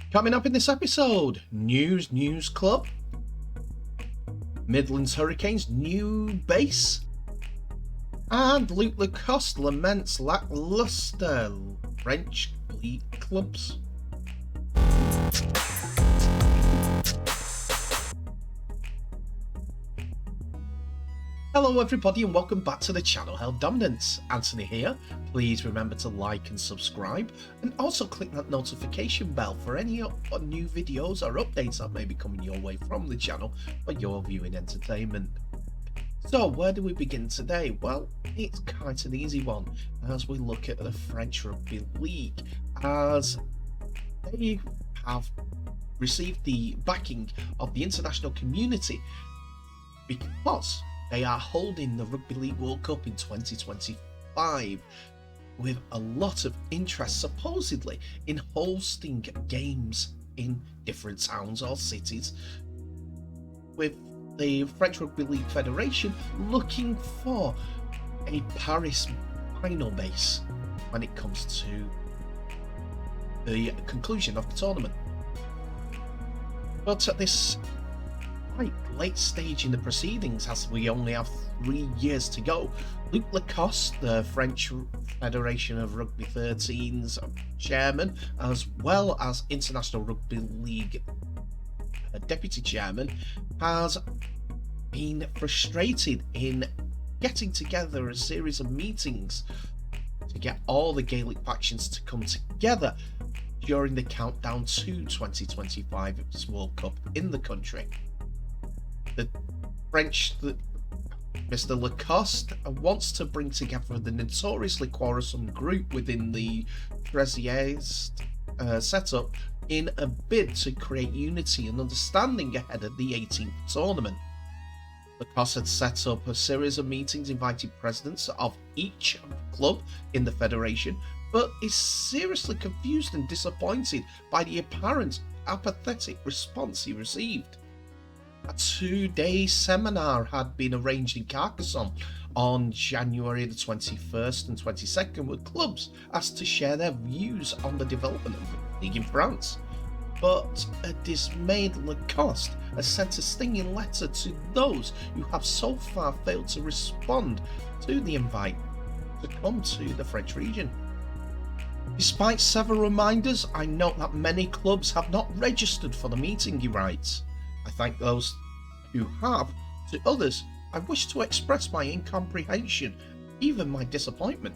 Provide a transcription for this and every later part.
Coming up in this episode, News Club, Midlands Hurricanes new base, and Lacoste laments lackluster French league clubs. Hello everybody and welcome back to the channel Held Dominance. Anthony here. Please remember to like and subscribe, and also click that notification bell for any new videos or updates that may be coming your way from the channel for your viewing entertainment. So where do we begin today? Well, it's quite an easy one as we look at the French Rugby League, as they have received the backing of the international community because they are holding the Rugby League World Cup in 2025 with a lot of interest supposedly in hosting games in different towns or cities, with the French Rugby League Federation looking for a Paris final base when it comes to the conclusion of the tournament. But at this late stage in the proceedings, as we only have 3 years to go, Lacoste, the French Federation of Rugby 13's chairman, as well as International Rugby League deputy chairman, has been frustrated in getting together a series of meetings to get all the Gaelic factions to come together during the countdown to 2025's World Cup in the country. The Mr. Lacoste wants to bring together the notoriously quarrelsome group within the Tesi's setup in a bid to create unity and understanding ahead of the 18th tournament. Lacoste had set up a series of meetings inviting presidents of each club in the federation, but is seriously confused and disappointed by the apparent apathetic response he received. A 2-day seminar had been arranged in Carcassonne on January the 21st and 22nd with clubs asked to share their views on the development of the league in France. But a dismayed Lacoste has sent a stinging letter to those who have so far failed to respond to the invite to come to the French region. Despite several reminders, I note that many clubs have not registered for the meeting, he writes. I thank those who have. To others, I wish to express my incomprehension, even my disappointment.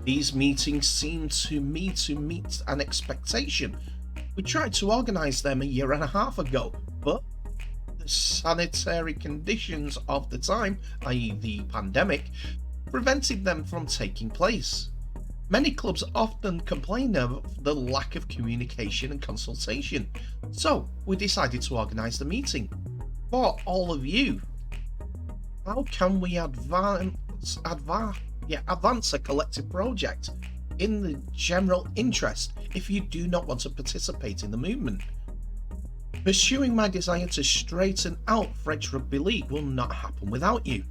These meetings seem to me to meet an expectation. We tried to organise them a year and a half ago, but the sanitary conditions of the time, i.e. the pandemic, prevented them from taking place. Many clubs often complain of the lack of communication and consultation, so we decided to organise the meeting for all of you. How can we advance a collective project in the general interest if you do not want to participate in the movement? Pursuing my desire to straighten out French Rugby League will not happen without you.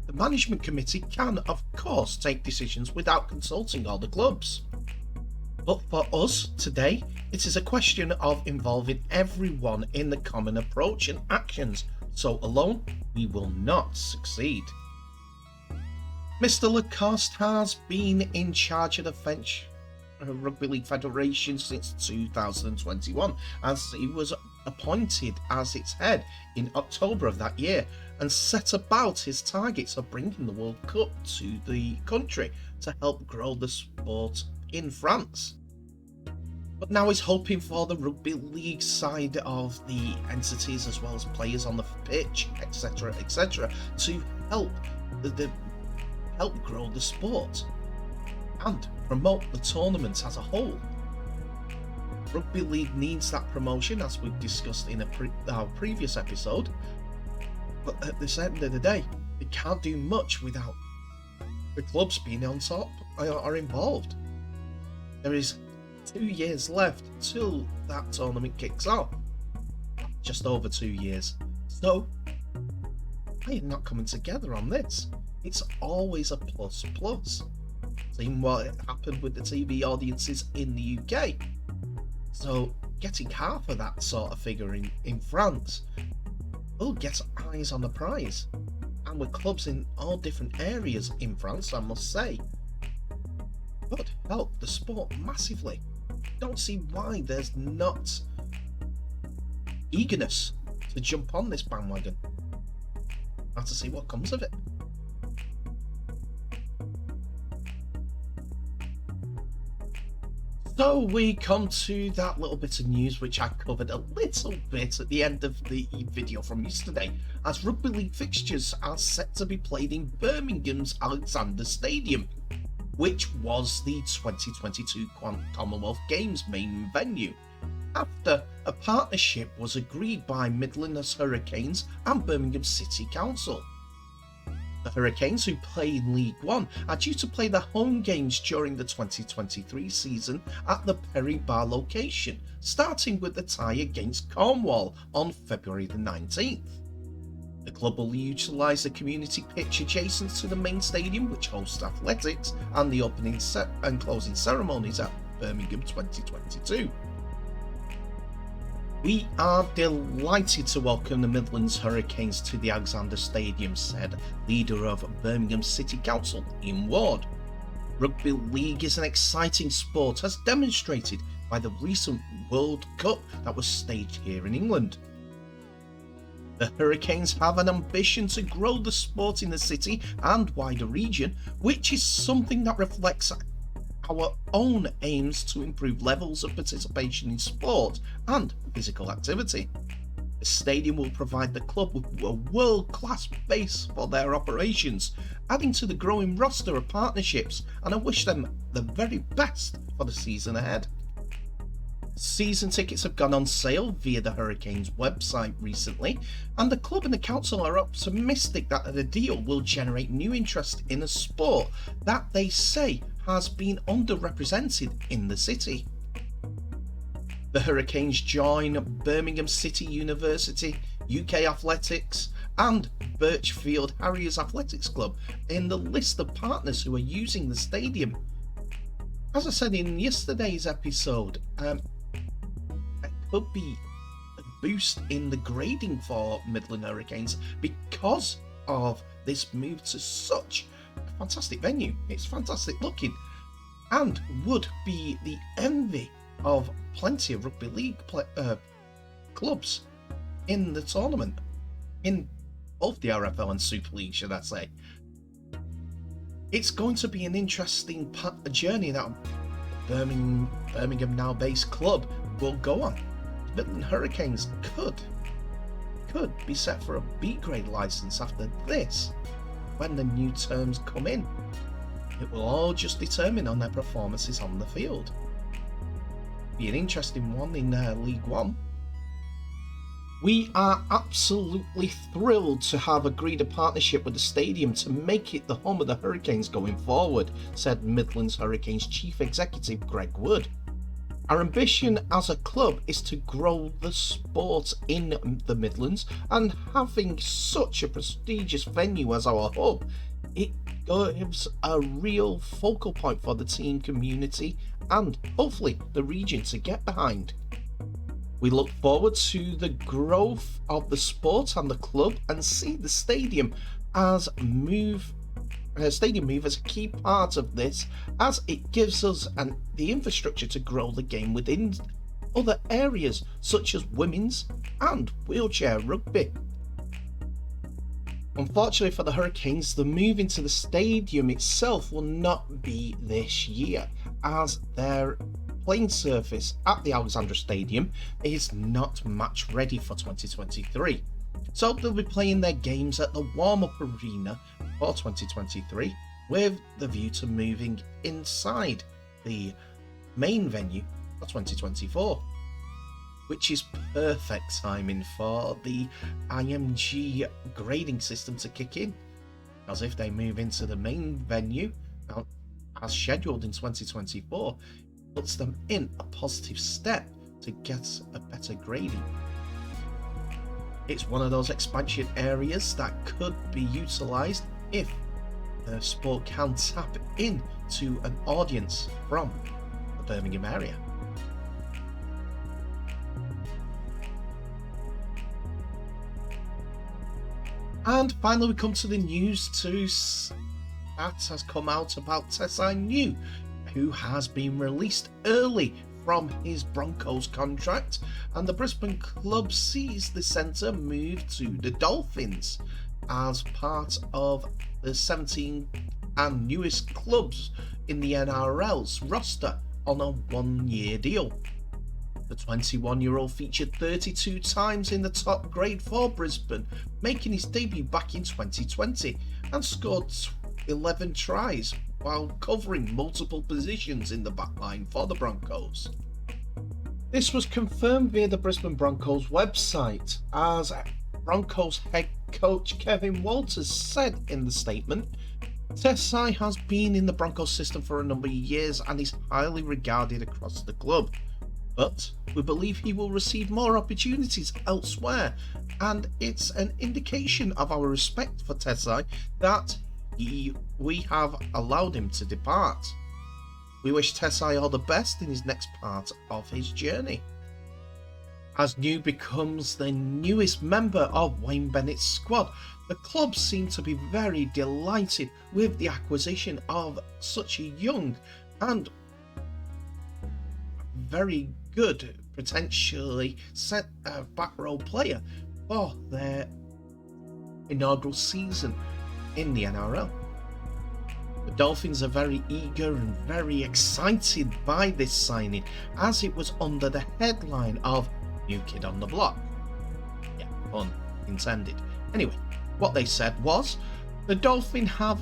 The management committee can, of course, take decisions without consulting all the clubs. But for us today, it is a question of involving everyone in the common approach and actions, so alone we will not succeed. Mr. Lacoste has been in charge of the French Rugby League Federation since 2021, as he was appointed as its head in October of that year, and set about his targets of bringing the World Cup to the country to help grow the sport in France. But now he's hoping for the Rugby League side of the entities, as well as players on the pitch, etc., to help help grow the sport and promote the tournament as a whole. Rugby League needs that promotion, as we've discussed in our previous episode, but at the end of the day, they can't do much without the clubs being on top or involved. There is 2 years left till that tournament kicks off. Just over 2 years. So, they are not coming together on this. It's always a plus. Seeing what happened with the TV audiences in the UK. So getting half of that sort of figure in France will get eyes on the prize. And with clubs in all different areas in France, I must say, would help the sport massively. Don't see why there's not eagerness to jump on this bandwagon. Have to see what comes of it. So we come to that little bit of news which I covered a little bit at the end of the video from yesterday, as Rugby League fixtures are set to be played in Birmingham's Alexander Stadium, which was the 2022 Commonwealth Games main venue, after a partnership was agreed by Midlands Hurricanes and Birmingham City Council. The Hurricanes, who play in League One, are due to play their home games during the 2023 season at the Perry Bar location, starting with the tie against Cornwall on February the 19th. The club will utilise the community pitch adjacent to the main stadium, which hosts athletics and the opening and closing ceremonies at Birmingham 2022. We are delighted to welcome the Midlands Hurricanes to the Alexander Stadium, said leader of Birmingham City Council, Ian Ward. Rugby League is an exciting sport, as demonstrated by the recent World Cup that was staged here in England. The Hurricanes have an ambition to grow the sport in the city and wider region, which is something that reflects our own aims to improve levels of participation in sport and physical activity. The stadium will provide the club with a world-class base for their operations, adding to the growing roster of partnerships, and I wish them the very best for the season ahead. Season tickets have gone on sale via the Hurricanes website recently, and the club and the council are optimistic that the deal will generate new interest in a sport that they say has been underrepresented in the city. The Hurricanes join Birmingham City University, UK Athletics and Birchfield Harriers Athletics Club in the list of partners who are using the stadium. As I said in yesterday's episode, there could be a boost in the grading for Midland Hurricanes because of this move to such a fantastic venue. It's fantastic looking and would be the envy of plenty of rugby league clubs in the tournament, in both the RFL and Super League, should I say. It's going to be an interesting journey that Birmingham now based club will go on. Midland Hurricanes could be set for a B grade license after this when the new terms come in. It will all just determine on their performances on the field. Be an interesting one in League One. We are absolutely thrilled to have agreed a partnership with the stadium to make it the home of the Hurricanes going forward, said Midlands Hurricanes Chief Executive Greg Wood. Our ambition as a club is to grow the sport in the Midlands, and having such a prestigious venue as our hub, it gives a real focal point for the team community and hopefully the region to get behind. We look forward to the growth of the sport and the club, and see the stadium as move as a key part of this, as it gives us the infrastructure to grow the game within other areas such as women's and wheelchair rugby. Unfortunately for the Hurricanes, the move into the stadium itself will not be this year, as their playing surface at the Alexandra Stadium is not match ready for 2023. So they'll be playing their games at the warm-up arena for 2023, with the view to moving inside the main venue for 2024, which is perfect timing for the IMG grading system to kick in, as if they move into the main venue as scheduled in 2024, puts them in a positive step to get a better grading. It's one of those expansion areas that could be utilised if the sport can tap into an audience from the Birmingham area. And finally, we come to the news that has come out about Tesi, who has been released early from his Broncos contract, and the Brisbane club sees the centre move to the Dolphins as part of the 17 and newest clubs in the NRL's roster on a one-year deal. The 21-year-old featured 32 times in the top grade for Brisbane, making his debut back in 2020, and scored 11 tries while covering multiple positions in the backline for the Broncos. This was confirmed via the Brisbane Broncos website, as Broncos head coach Kevin Walters said in the statement, "Tesi has been in the Broncos system for a number of years and is highly regarded across the club. But we believe he will receive more opportunities elsewhere, and it's an indication of our respect for Tesi that we have allowed him to depart. We wish Tesi all the best in his next part of his journey." As New becomes the newest member of Wayne Bennett's squad, the club seem to be very delighted with the acquisition of such a young and very good, potentially set back row player for their inaugural season in the NRL. The Dolphins are very eager and very excited by this signing, as it was under the headline of "New Kid on the Block." Yeah, pun intended. Anyway, what they said was, the Dolphins have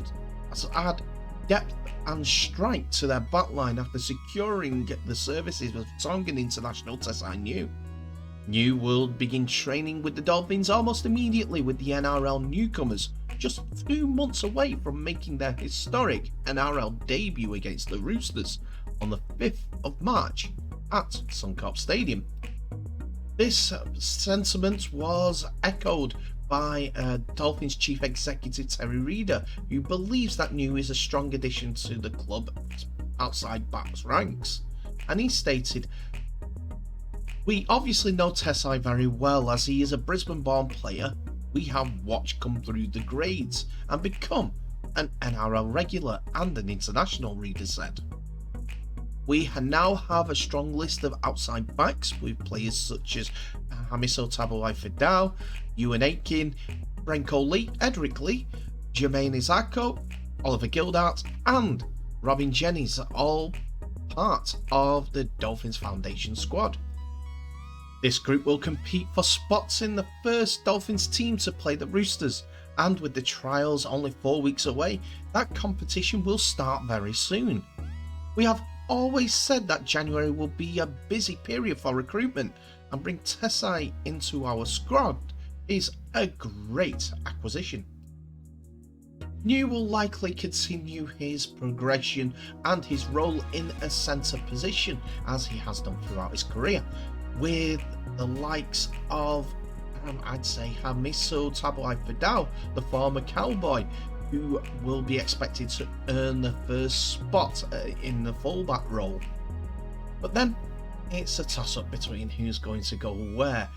add depth and strike to their backline after securing the services of Tongan international Tesi. New will begin training with the Dolphins almost immediately, with the NRL newcomers just 2 months away from making their historic NRL debut against the Roosters on the 5th of March at Suncorp Stadium. This sentiment was echoed by Dolphins chief executive Terry Reader, who believes that New is a strong addition to the club outside backs ranks. And he stated, "We obviously know Tesi very well, as he is a Brisbane-born player we have watched come through the grades and become an NRL regular and an international," Reader said. "We now have a strong list of outside backs with players such as Hamiso Tabuai-Fidau, Ewan Aitken, Bronco Lee, Edric Lee, Jermaine Izako, Oliver Gildart and Robin Jennings, all part of the Dolphins Foundation squad. This group will compete for spots in the first Dolphins team to play the Roosters, and with the trials only 4 weeks away, that competition will start very soon. We have always said that January will be a busy period for recruitment, and bring Tesi into our squad is a great acquisition. New will likely continue his progression and his role in a centre position, as he has done throughout his career, with the likes of, I'd say, Hamiso Tabuai-Fidau, the former Cowboy, who will be expected to earn the first spot in the fullback role. But then it's a toss-up between who's going to go where,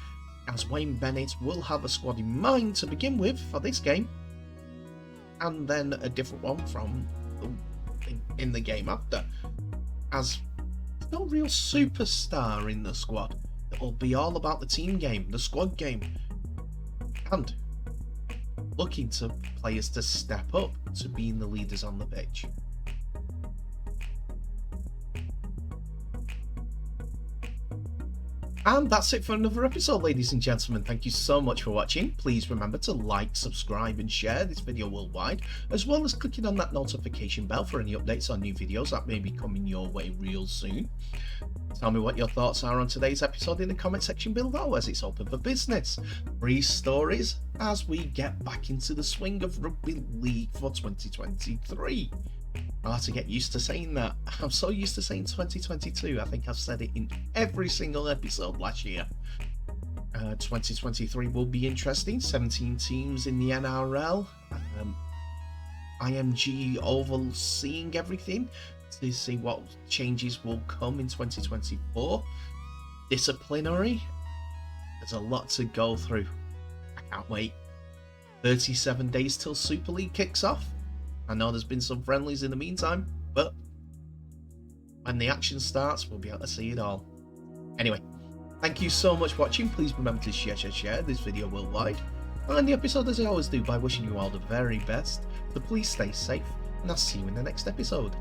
as Wayne Bennett will have a squad in mind to begin with for this game, and then a different one in the game after, as there's no real superstar in the squad. It'll be all about the team game, the squad game, and looking to players to step up to being the leaders on the pitch. And that's it for another episode, ladies and gentlemen. Thank you so much for watching. Please remember to like, subscribe and share this video worldwide, as well as clicking on that notification bell for any updates on new videos that may be coming your way real soon. Tell me what your thoughts are on today's episode in the comment section below, as it's open for business. Free stories as we get back into the swing of Rugby League for 2023. I'll have to get used to saying that. I'm so used to saying 2022. I think I've said it in every single episode last year. 2023 will be interesting. 17 teams in the NRL. IMG overseeing everything to see what changes will come in 2024. Disciplinary. There's a lot to go through. I can't wait. 37 days till Super League kicks off. I know there's been some friendlies in the meantime, but when the action starts, we'll be able to see it all. Anyway, thank you so much for watching. Please remember to share this video worldwide. I'll end the episode as I always do by wishing you all the very best. So please stay safe, and I'll see you in the next episode.